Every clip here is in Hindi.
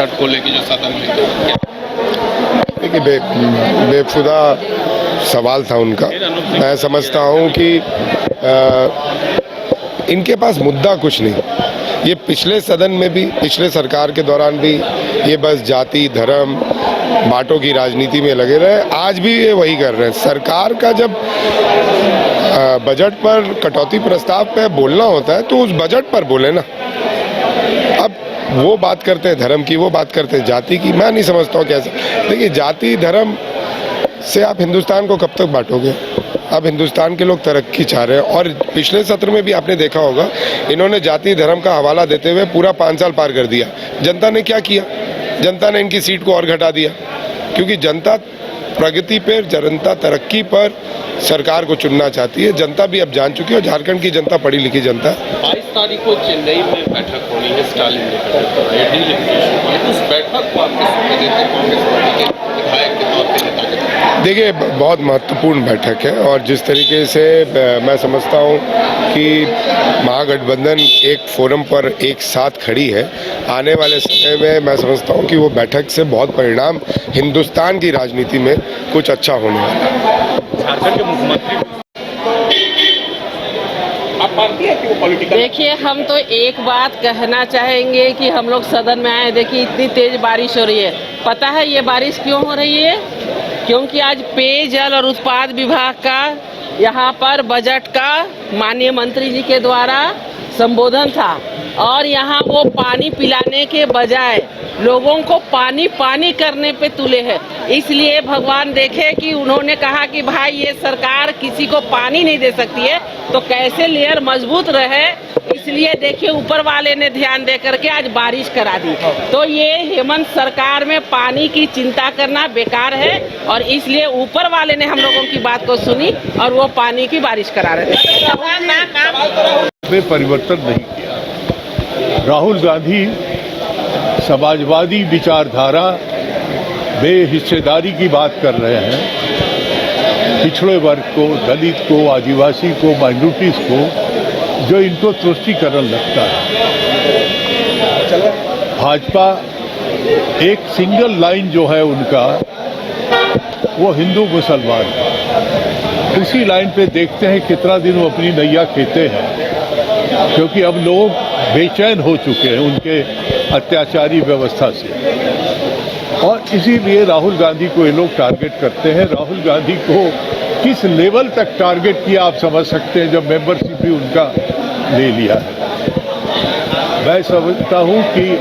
शर्त को लेकर जो सदन में देखिए बेफुदा सवाल था उनका। मैं समझता हूं कि इनके पास मुद्दा कुछ नहीं। ये पिछले सदन में भी, पिछले सरकार के दौरान भी ये बस जाति धर्म बांटों की राजनीति में लगे रहे। आज भी ये वही कर रहे हैं। सरकार का जब बजट पर कटौती प्रस्ताव पे बोलना होता है तो उस बजट पर बोले ना। अब वो बात करते हैं धर्म की, वो बात करते हैं जाति की। मैं नहीं समझता हूँ कैसे। देखिए, जाति धर्म से आप हिंदुस्तान को कब तक बांटोगे? अब हिंदुस्तान के लोग तरक्की चाह रहे हैं और पिछले सत्र में भी आपने देखा होगा, इन्होंने जाति धर्म का हवाला देते हुए पूरा 5 साल पार कर दिया। जनता ने क्या किया? जनता ने इनकी सीट को और घटा दिया, क्योंकि जनता प्रगति पर, जनता तरक्की पर सरकार को चुनना चाहती है। जनता भी अब जान चुकी है और झारखंड की जनता पढ़ी लिखी जनता है। 22 तारीख को चेन्नई में बैठक होनी है, स्टालिन ने उस बैठक को देखिए, बहुत महत्वपूर्ण बैठक है और जिस तरीके से मैं समझता हूँ कि महागठबंधन एक फोरम पर एक साथ खड़ी है, आने वाले समय में मैं समझता हूँ कि वो बैठक से बहुत परिणाम हिंदुस्तान की राजनीति में कुछ अच्छा होने वाला है। झारखंड के मुख्यमंत्री आप मानती है कि वो पॉलिटिकल? देखिए, हम तो एक बात कहना चाहेंगे कि हम लोग सदन में आए, देखिए इतनी तेज बारिश हो रही है। पता है ये बारिश क्यों हो रही है? क्योंकि आज पेयजल और उत्पाद विभाग का यहाँ पर बजट का माननीय मंत्री जी के द्वारा संबोधन था और यहाँ वो पानी पिलाने के बजाय लोगों को पानी पानी करने पे तुले हैं। इसलिए भगवान देखे कि उन्होंने कहा कि भाई ये सरकार किसी को पानी नहीं दे सकती है तो कैसे लेयर मजबूत रहे। इसलिए देखिए ऊपर वाले ने ध्यान दे करके आज बारिश करा दी। तो ये हेमंत सरकार में पानी की चिंता करना बेकार है और इसलिए ऊपर वाले ने हम लोगों की बात को सुनी और वो पानी की बारिश करा रहे थे। परिवर्तन नहीं किया। राहुल गांधी समाजवादी विचारधारा बेहिस्सेदारी की बात कर रहे हैं। पिछड़े वर्ग को, दलित को, आदिवासी को, माइनॉरिटीज को जो इनको तुष्टीकरण लगता है। भाजपा एक सिंगल लाइन जो है उनका, वो हिंदू मुसलमान है। उसी लाइन पे देखते हैं कितना दिन वो अपनी नैया खेते हैं, क्योंकि अब लोग बेचैन हो चुके हैं उनके अत्याचारी व्यवस्था से। और इसीलिए राहुल गांधी को ये लोग टारगेट करते हैं। राहुल गांधी को किस लेवल तक टारगेट किया आप समझ सकते हैं, जब मेंबरशिप भी उनका ले लिया है। मैं समझता हूं कि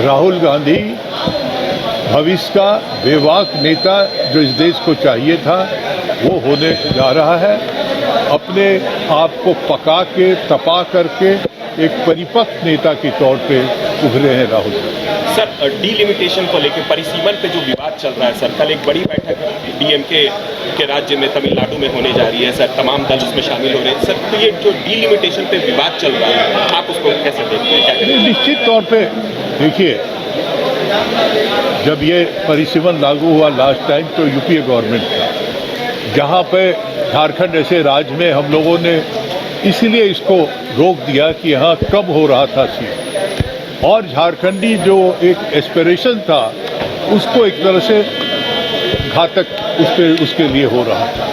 राहुल गांधी भविष्य का बेबाक नेता जो इस देश को चाहिए था वो होने जा रहा है। अपने आप को पका के, तपा करके एक परिपक्व नेता के तौर पे उभरे हैं राहुल गांधी। सर, डीलिमिटेशन को लेकर परिसीमन पे जो विवाद चल रहा है सर, कल एक बड़ी बैठक डीएमके के राज्य में तमिलनाडु में होने जा रही है सर, तमाम दल उसमें शामिल हो रहे हैं सर। तो ये जो डीलिमिटेशन पे विवाद चल रहा है, आप उसको कैसे देखते हैं, क्या करें? निश्चित तौर पे देखिए, जब ये परिसीमन लागू हुआ लास्ट टाइम तो यूपीए गवर्नमेंट था, जहाँ पे झारखंड ऐसे राज्य में हम लोगों ने इसलिए इसको रोक दिया कि यहाँ कम हो रहा था सीट, और झारखंडी जो एक एस्पिरेशन था उसको एक तरह से घातक उसके लिए हो रहा था।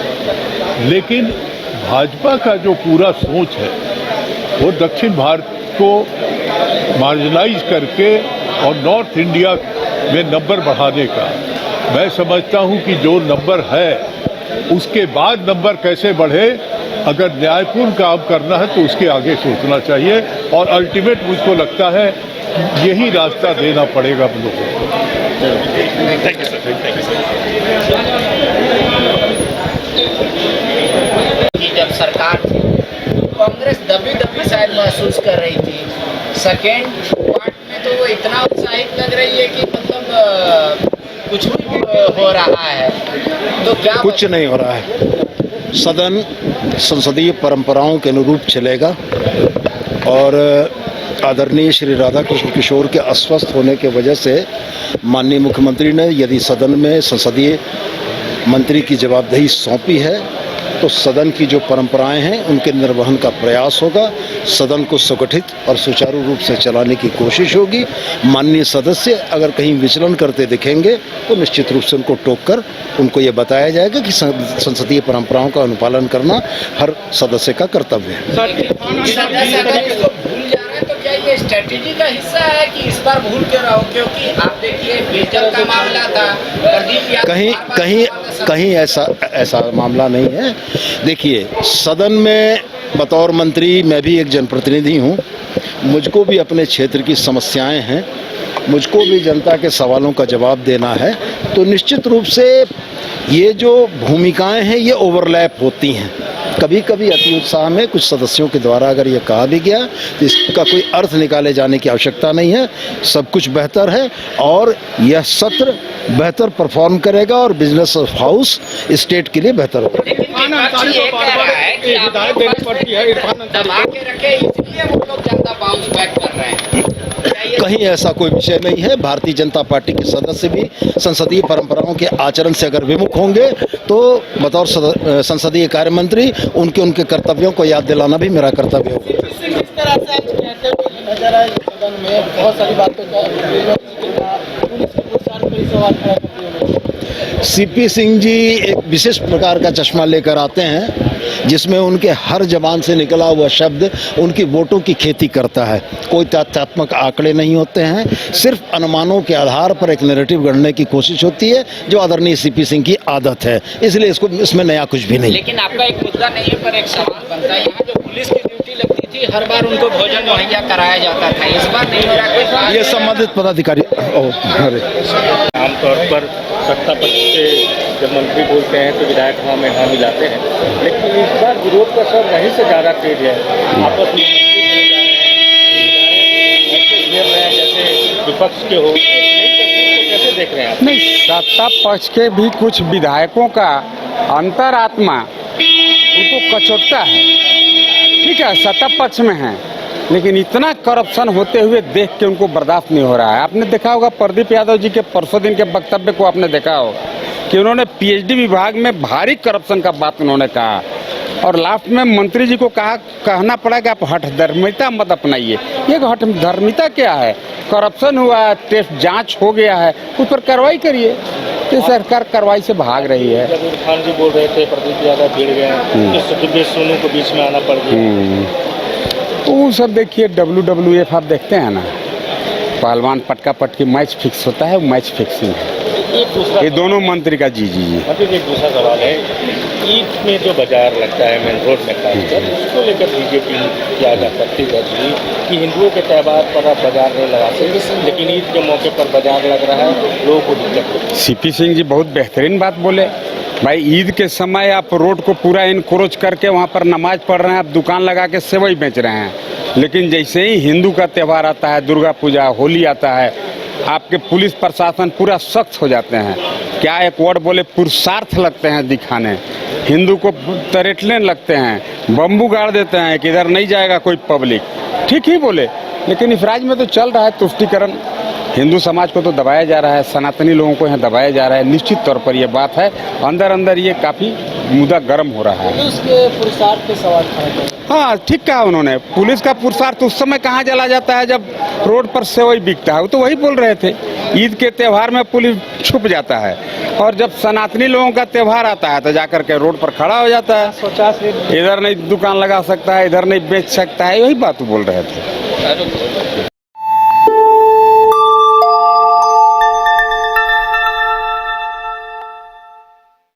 लेकिन भाजपा का जो पूरा सोच है वो दक्षिण भारत को मार्जिनाइज करके और नॉर्थ इंडिया में नंबर बढ़ाने का। मैं समझता हूँ कि जो नंबर है उसके बाद नंबर कैसे बढ़े, अगर न्यायपूर्ण काम करना है तो उसके आगे सोचना चाहिए और अल्टीमेट मुझको लगता है यही रास्ता देना पड़ेगा हम लोगों को। Thank you sir. जब सरकार थी कांग्रेस दबी शायद महसूस कर रही थी। सेकेंड पार्ट में तो वो इतना उत्साहित लग रही है कि मतलब कुछ भी हो रहा है, तो क्या कुछ नहीं हो रहा है। सदन संसदीय परंपराओं के अनुरूप चलेगा और आदरणीय श्री राधाकृष्ण किशोर के अस्वस्थ होने के वजह से माननीय मुख्यमंत्री ने यदि सदन में संसदीय मंत्री की जवाबदेही सौंपी है तो सदन की जो परंपराएं हैं उनके निर्वहन का प्रयास होगा, सदन को संगठित और सुचारू रूप से चलाने की कोशिश होगी। माननीय सदस्य अगर कहीं विचलन करते दिखेंगे तो निश्चित रूप से उनको टोक कर उनको ये बताया जाएगा कि संसदीय परंपराओं का अनुपालन करना हर सदस्य का कर्तव्य है। सदस्य अगर इसको भूल जा रहे हैं तो क्या ये स्ट्रेटेजी का हिस्सा है कि इस बार भूल के रहो? क्योंकि आप देखिए पेयजल का मामला था, प्रदीप यादव कहीं ऐसा मामला नहीं है। देखिए, सदन में बतौर मंत्री मैं भी एक जनप्रतिनिधि हूँ, मुझको भी अपने क्षेत्र की समस्याएं हैं, मुझको भी जनता के सवालों का जवाब देना है। तो निश्चित रूप से ये जो भूमिकाएं हैं ये ओवरलैप होती हैं। कभी कभी अति उत्साह में कुछ सदस्यों के द्वारा अगर ये कहा भी गया तो इसका कोई अर्थ निकाले जाने की आवश्यकता नहीं है। सब कुछ बेहतर है और यह सत्र बेहतर परफॉर्म करेगा और बिजनेस ऑफ हाउस स्टेट के लिए बेहतर होगा। दबा के रखे इसलिए वो लोग ज्यादा बाउंस बैक कर रहे हैं। कहीं ऐसा कोई विषय नहीं है। भारतीय जनता पार्टी के सदस्य भी संसदीय परंपराओं के आचरण से अगर विमुख होंगे तो बतौर संसदीय कार्य मंत्री उनके कर्तव्यों को याद दिलाना भी मेरा कर्तव्य होगा। सीपी सिंह जी एक विशेष प्रकार का चश्मा लेकर आते हैं जिसमें उनके हर जबान से निकला हुआ शब्द उनकी वोटों की खेती करता है। कोई तथ्यात्मक आंकड़े नहीं होते हैं, सिर्फ अनुमानों के आधार पर एक नैरेटिव गढ़ने की कोशिश होती है जो आदरणीय सीपी सिंह की आदत है। इसलिए इसमें नया कुछ भी नहीं। लेकिन आपका एक मुद्दा नहीं है, पर एक सवाल बनता है, यहाँ जो पुलिस की ड्यूटी लगती थी हर बार उनको भोजन मुहैया कराया जाता था, इस बार नहीं हो रहा कोई? ये संबंधित पदाधिकारी आमतौर पर सत्ता पक्ष के जब मंत्री बोलते हैं तो विधायक हाँ में हाँ मिलाते हैं, लेकिन इस बार विरोध का स्वर वहीं से ज़्यादा तेज है। आपस में जैसे विपक्ष के हो, कैसे देख रहे हैं आप? नहीं, सत्ता पक्ष के भी कुछ विधायकों का अंतरात्मा उनको कचोटता है। ठीक है, सत्ता पक्ष में है, लेकिन इतना करप्शन होते हुए देख के उनको बर्दाश्त नहीं हो रहा है। आपने देखा होगा प्रदीप यादव जी के परसों दिन के वक्तव्य को, आपने देखा हो कि उन्होंने पीएचडी विभाग में भारी करप्शन का बात उन्होंने कहा और लास्ट में मंत्री जी को कहना पड़ा कि आप हठधर्मिता मत अपनाइए। ये हठधर्मिता क्या है? करप्शन हुआ है, टेस्ट जांच हो गया है, उस पर कार्रवाई करिए। तो सरकार कार्रवाई से भाग रही है। जब इरफान जी बोल रहे थे प्रदीप यादव भिड़ गए, तो सोनू को बीच में आना पड़ गया। तो वो सब देखिए, WWF आप देखते हैं ना, पहलवान पटका पटकी मैच फिक्स होता है, वो मैच फिक्सिंग है ये दोनों मंत्री का। जी एक दूसरा सवाल है, ईद में जो बाजार लगता है मेन रोड में खासकर, उसको लेकर बीजेपी क्या जा सकती है कि हिंदुओं के त्यौहार पर आप बाजार नहीं लगा सकते, लेकिन ईद के मौके पर बाजार लग रहा है, लोगों को दिक्कत होती है। सीपी सिंह जी बहुत बेहतरीन बात बोले। भाई, ईद के समय आप रोड को पूरा इनक्रोच करके वहाँ पर नमाज पढ़ रहे हैं, आप दुकान लगा के सेवई बेच रहे हैं, लेकिन जैसे ही हिंदू का त्यौहार आता है, दुर्गा पूजा, होली आता है, आपके पुलिस प्रशासन पूरा सख्त हो जाते हैं। क्या एक वर्ड बोले, पुरुषार्थ लगते हैं दिखाने, हिंदू को तरेटने लगते हैं, बम्बू गाड़ देते हैं कि इधर नहीं जाएगा कोई पब्लिक। ठीक ही बोले, लेकिन इस राज्य में तो चल रहा है तुष्टीकरण। हिंदू समाज को तो दबाया जा रहा है, सनातनी लोगों को यहाँ दबाया जा रहा है। निश्चित तौर पर ये बात है, अंदर अंदर ये काफ़ी मुद्दा गर्म हो रहा है। उसके पुरुषार्थ पे सवाल खड़ा। हाँ, ठीक कहा उन्होंने। पुलिस का पुरुषार्थ उस समय कहाँ चला जाता है जब रोड पर सेवई बिकता है। वो तो वही बोल रहे थे, ईद के त्यौहार में पुलिस छुप जाता है, और जब सनातनी लोगों का त्यौहार आता है तो जाकर के रोड पर खड़ा हो जाता है। इधर नहीं दुकान लगा सकता है, इधर नहीं बेच सकता है, यही बात बोल रहे थे।